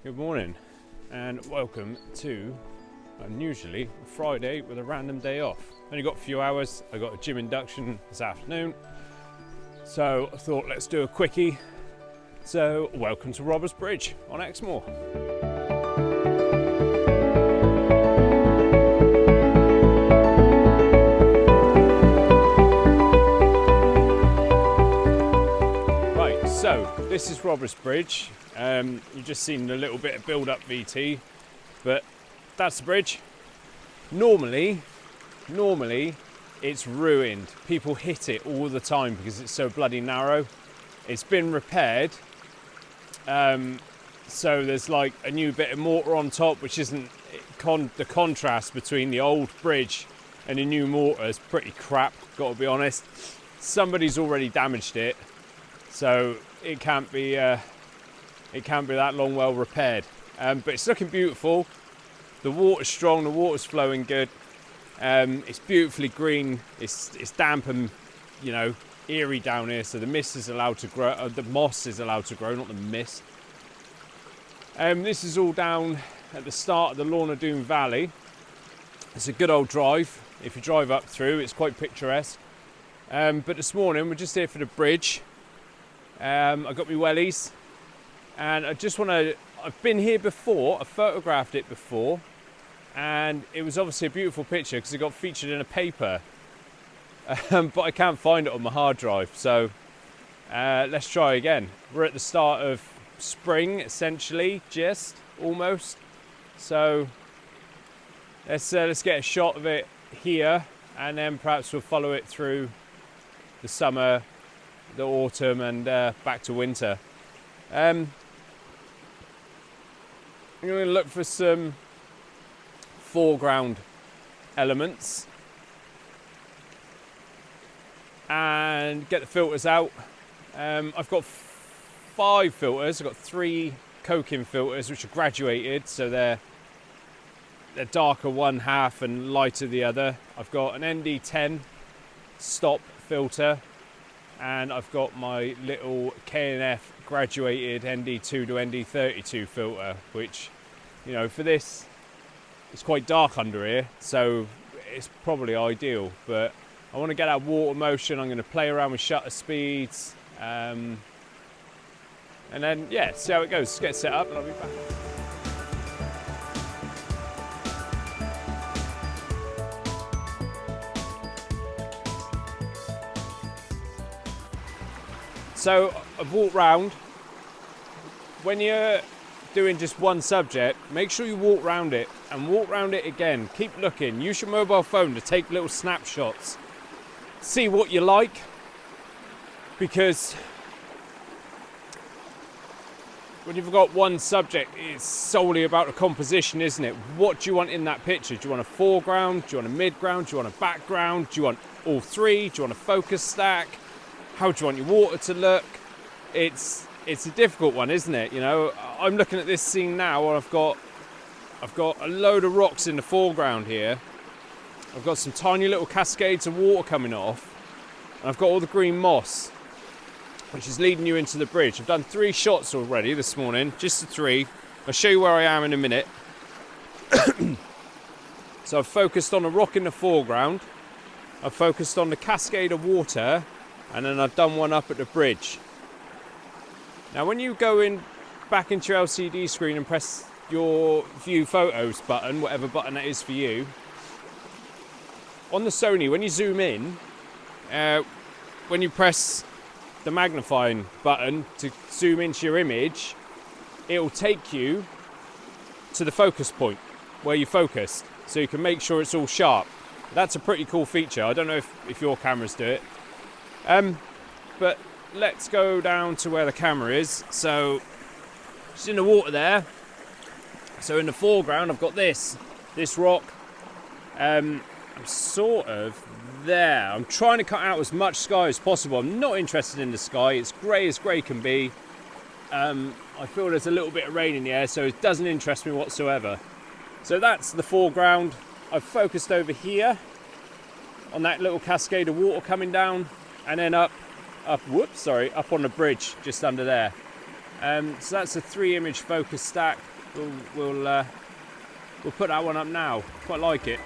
Good morning and welcome to unusually a Friday with a random day off. Only got a few hours. I got a gym induction this afternoon, so I thought let's do a quickie. So welcome to Robbers Bridge on Exmoor. Right, so this is Robbers Bridge. You've just seen a little bit of build-up VT, but that's the bridge. Normally it's ruined. People hit it all the time because it's so bloody narrow. It's been repaired, so there's like a new bit of mortar on top, which isn't the contrast between the old bridge and the new mortar is pretty crap, got to be honest. Somebody's already damaged it, so it can't be that long well repaired, but it's looking beautiful. The water's strong, the water's flowing good. It's beautifully green. It's damp and eerie down here, so the mist is allowed to grow. The moss is allowed to grow, not the mist. This is all down at the start of the Lorna Doone Valley. It's a good old drive. If you drive up through, it's quite picturesque. But this morning we're just here for the bridge. I got my wellies. And I've been here before, I photographed it before, and it was obviously a beautiful picture because it got featured in a paper, but I can't find it on my hard drive, so let's try again. We're at the start of spring, essentially, just, almost, so let's get a shot of it here, and then perhaps we'll follow it through the summer, the autumn, and back to winter. I'm going to look for some foreground elements and get the filters out. I've got 5 filters. I've got 3 coking filters which are graduated, so they're darker one half and lighter the other. I've got an ND10 stop filter, and I've got my little K&F graduated ND2 to ND32 filter, which, for this, it's quite dark under here, so it's probably ideal. But I want to get that water motion. I'm going to play around with shutter speeds, and then, see how it goes. Let's get set up and I'll be back. So I've walked round. When you're doing just one subject, make sure you walk round it and walk round it again. Keep looking. Use your mobile phone to take little snapshots. See what you like, because when you've got one subject, it's solely about the composition, isn't it? What do you want in that picture? Do you want a foreground? Do you want a midground? Do you want a background? Do you want all 3? Do you want a focus stack? How do you want your water to look? It's a difficult one, isn't it? I'm looking at this scene now, and I've got a load of rocks in the foreground here. I've got some tiny little cascades of water coming off, and I've got all the green moss, which is leading you into the bridge. I've done 3 shots already this morning, just the 3. I'll show you where I am in a minute. So I've focused on a rock in the foreground. I've focused on the cascade of water, and then I've done one up at the bridge. Now when you go back into your LCD screen and press your view photos button, whatever button that is for you, on the Sony, when you zoom in, when you press the magnifying button to zoom into your image, it will take you to the focus point where you focused, so you can make sure it's all sharp. That's a pretty cool feature. I don't know if your cameras do it. But let's go down to where the camera is. So it's in the water there. So in the foreground I've got this rock. I'm sort of there. I'm trying to cut out as much sky as possible. I'm not interested in the sky. It's grey as grey can be. I feel there's a little bit of rain in the air, so it doesn't interest me whatsoever. So that's the foreground. I've focused over here on that little cascade of water coming down, and then up on the bridge just under there. So that's a 3-image focus stack. We'll put that one up now. Quite like it.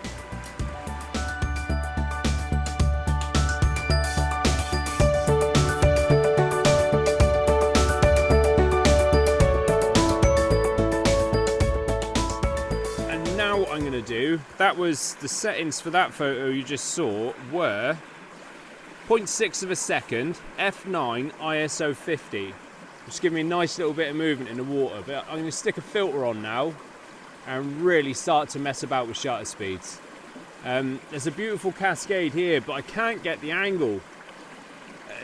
And now what I'm going to do, that was the settings for that photo you just saw were 0.6 of a second, f9, ISO 50. Just give me a nice little bit of movement in the water. But I'm going to stick a filter on now and really start to mess about with shutter speeds. There's a beautiful cascade here, but I can't get the angle.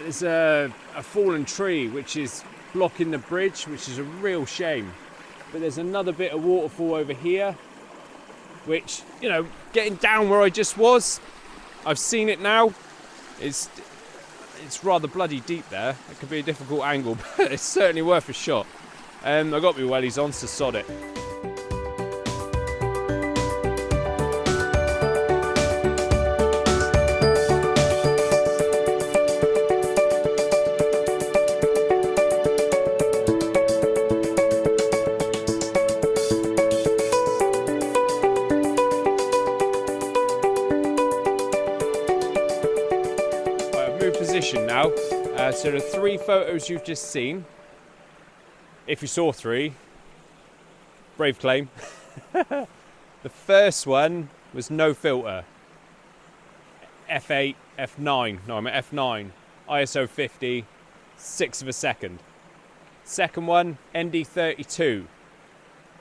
There's a fallen tree which is blocking the bridge, which is a real shame. But there's another bit of waterfall over here, which, you know, getting down where I just was, I've seen it now. It's rather bloody deep there. It could be a difficult angle, but it's certainly worth a shot. I've got my wellies on, so sod it. Now, so the 3 photos you've just seen, if you saw 3, brave claim. The first one was no filter, f8, f9, no I'm at f9, ISO 50, 6 of a second. Second one, ND32,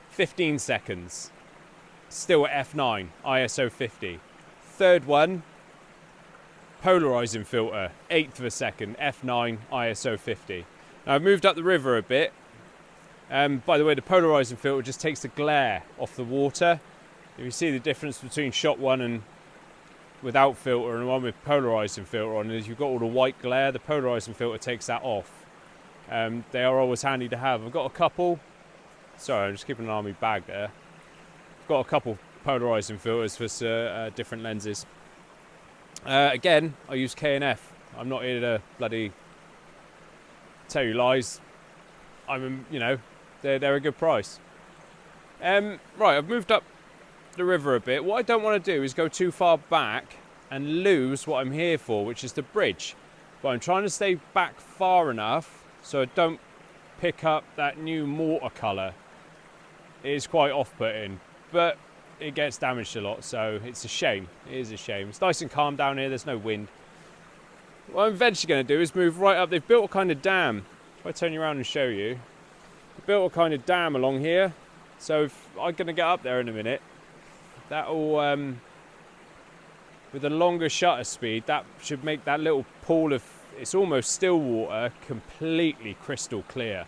15 seconds, still at f9, ISO 50. Third one, polarising filter, 1/8 of a second, f9, ISO 50. Now I've moved up the river a bit. By the way, the polarising filter just takes the glare off the water. If you see the difference between shot one and without filter and one with polarising filter on, is you've got all the white glare. The polarising filter takes that off. They are always handy to have. I've got a couple. Sorry, I'm just keeping an eye on my bag there. I've got a couple polarising filters for different lenses. Again, I use K&F. I'm not here to bloody tell you lies. You know, they're a good price. Right, I've moved up the river a bit. What I don't want to do is go too far back and lose what I'm here for, which is the bridge. But I'm trying to stay back far enough so I don't pick up that new mortar colour. It is quite off-putting, but it gets damaged a lot, so it's a shame. It is a shame. It's nice and calm down here. There's no wind. What I'm eventually going to do is move right up. They've built a kind of dam. If I turn you around and show you, they built a kind of dam along here. So if I'm going to get up there in a minute. That'll, with a longer shutter speed, that should make that little pool of, it's almost still water, completely crystal clear.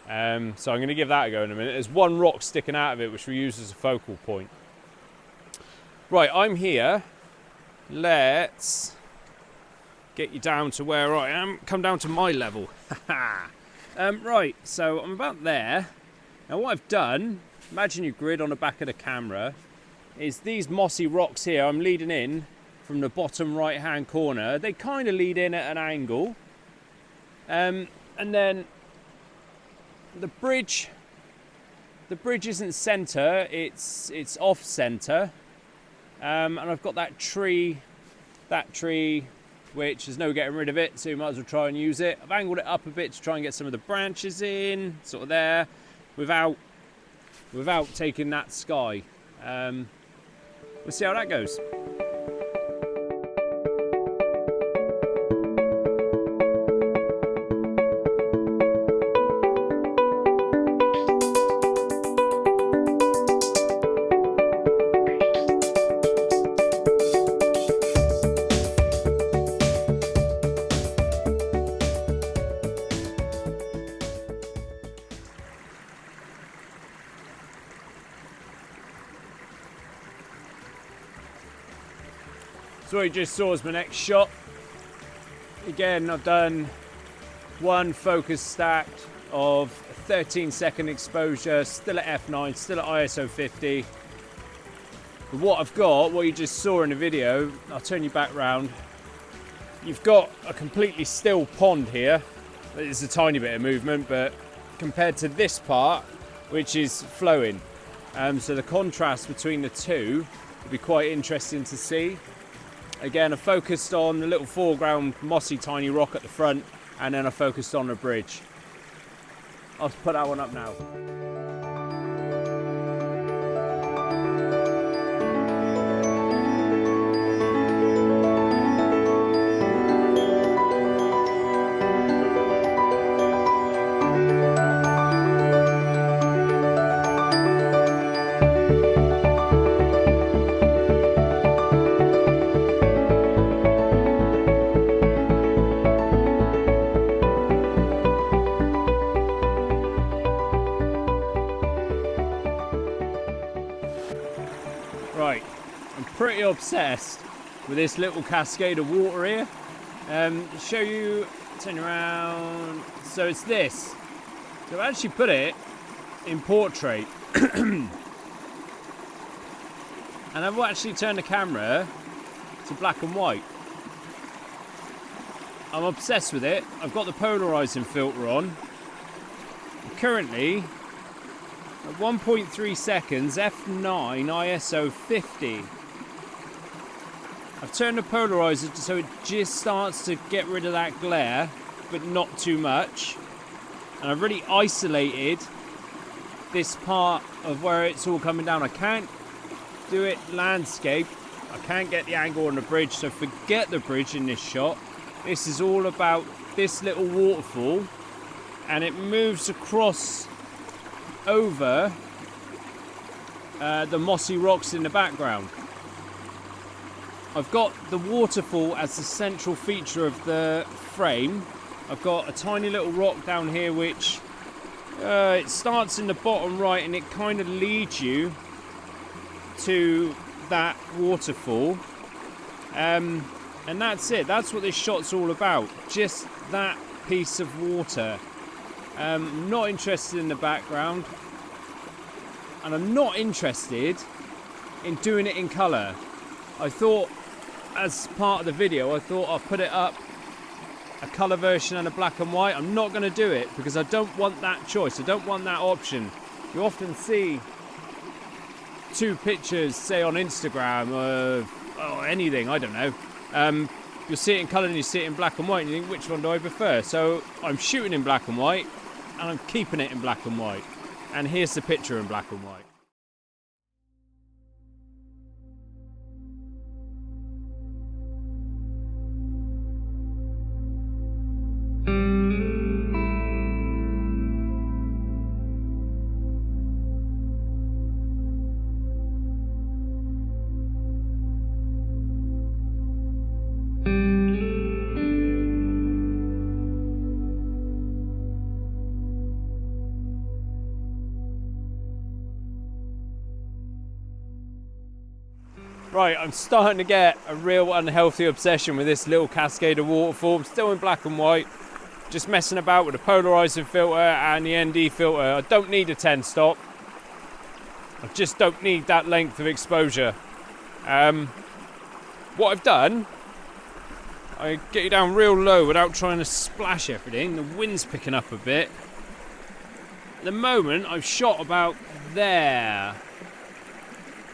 So I'm going to give that a go in a minute. There's one rock sticking out of it, which we use as a focal point. Right, I'm here. Let's get you down to where I am. Come down to my level. Right, so I'm about there. Now what I've done, imagine you grid on the back of the camera, is these mossy rocks here, I'm leading in from the bottom right hand corner. They kind of lead in at an angle. And then the bridge isn't centre, it's off centre. And I've got that tree, which there's no getting rid of it, so you might as well try and use it. I've angled it up a bit to try and get some of the branches in, sort of there, without taking that sky. We'll see how that goes. So what you just saw is my next shot. Again, I've done one focus stacked of 13-second exposure, still at f9, still at ISO 50. But what I've got, what you just saw in the video, I'll turn you back round. You've got a completely still pond here. There's a tiny bit of movement, but compared to this part, which is flowing. So the contrast between the two would be quite interesting to see. Again, I focused on the little foreground mossy tiny rock at the front, and then I focused on the bridge. I'll put that one up now. Right, I'm pretty obsessed with this little cascade of water here. Show you, turn around. So it's this. So I've actually put it in portrait. And I've actually turned the camera to black and white. I'm obsessed with it. I've got the polarising filter on. Currently, at 1.3 seconds, f9 ISO 50. I've turned the polarizer so it just starts to get rid of that glare, but not too much. And I've really isolated this part of where it's all coming down. I can't do it landscape. I can't get the angle on the bridge, so forget the bridge in this shot. This is all about this little waterfall, and it moves across over the mossy rocks in the background. I've got the waterfall as the central feature of the frame. I've got a tiny little rock down here which it starts in the bottom right, and it kind of leads you to that waterfall, and that's it. That's what this shot's all about, just that piece of water. Not interested in the background, and I'm not interested in doing it in colour. I thought, as part of the video, I thought I'll put it up a colour version and a black and white. I'm not going to do it because I don't want that choice. I don't want that option. You often see two pictures, say on Instagram or anything, I don't know. You'll see it in colour and you see it in black and white, and you think, which one do I prefer? So I'm shooting in black and white, and I'm keeping it in black and white. And here's the picture in black and white. Right, I'm starting to get a real unhealthy obsession with this little cascade of waterfall. I'm still in black and white, just messing about with the polarising filter and the ND filter. I don't need a 10 stop. I just don't need that length of exposure. What I've done, I get you down real low without trying to splash everything. The wind's picking up a bit. At the moment, I've shot about there.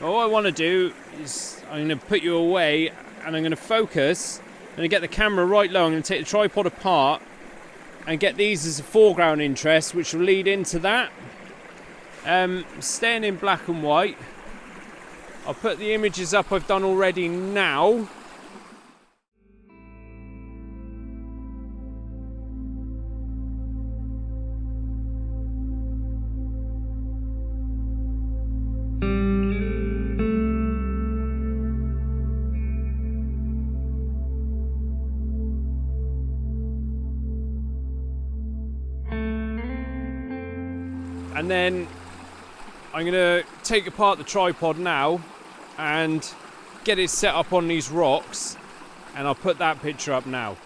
All I want to do is I'm going to put you away, and I'm going to focus. I'm going to get the camera right low. I'm going to take the tripod apart and get these as a foreground interest, which will lead into that. Staying in black and white. I'll put the images up I've done already now. And then I'm going to take apart the tripod now and get it set up on these rocks, and I'll put that picture up now.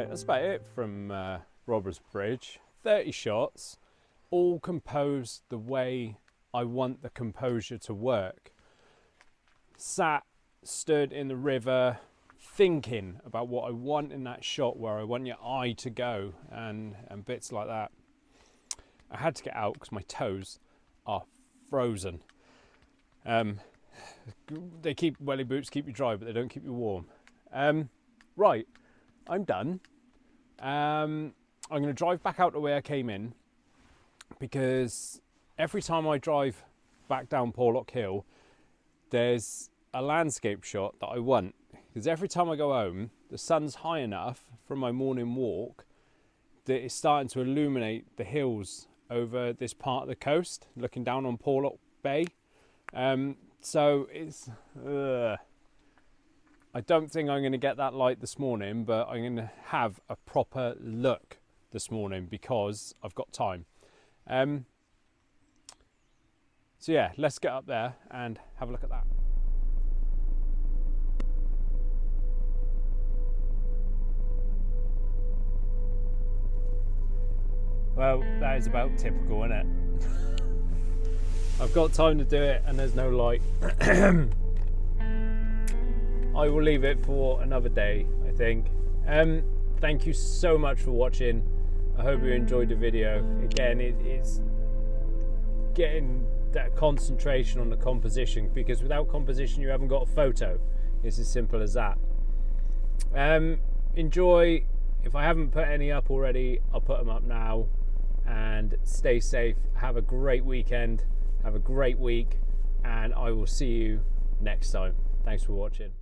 Right, that's about it from Robbers Bridge. 30 shots, all composed the way I want the composure to work. Stood in the river, thinking about what I want in that shot, where I want your eye to go, and bits like that. I had to get out because my toes are frozen. Welly boots keep you dry, but they don't keep you warm. Right, I'm done. I'm going to drive back out the way I came in, because every time I drive back down Porlock Hill, there's a landscape shot that I want. Because every time I go home, the sun's high enough from my morning walk that it's starting to illuminate the hills over this part of the coast, looking down on Porlock Bay. So it's... I don't think I'm going to get that light this morning, but I'm going to have a proper look this morning because I've got time. So yeah, let's get up there and have a look at that. Well, that is about typical, isn't it? I've got time to do it and there's no light. I will leave it for another day, I think. Thank you so much for watching. I hope you enjoyed the video. Again, it's getting that concentration on the composition, because without composition you haven't got a photo. It's as simple as that. Enjoy. If I haven't put any up already, I'll put them up now. And stay safe. Have a great weekend. Have a great week. And I will see you next time. Thanks for watching.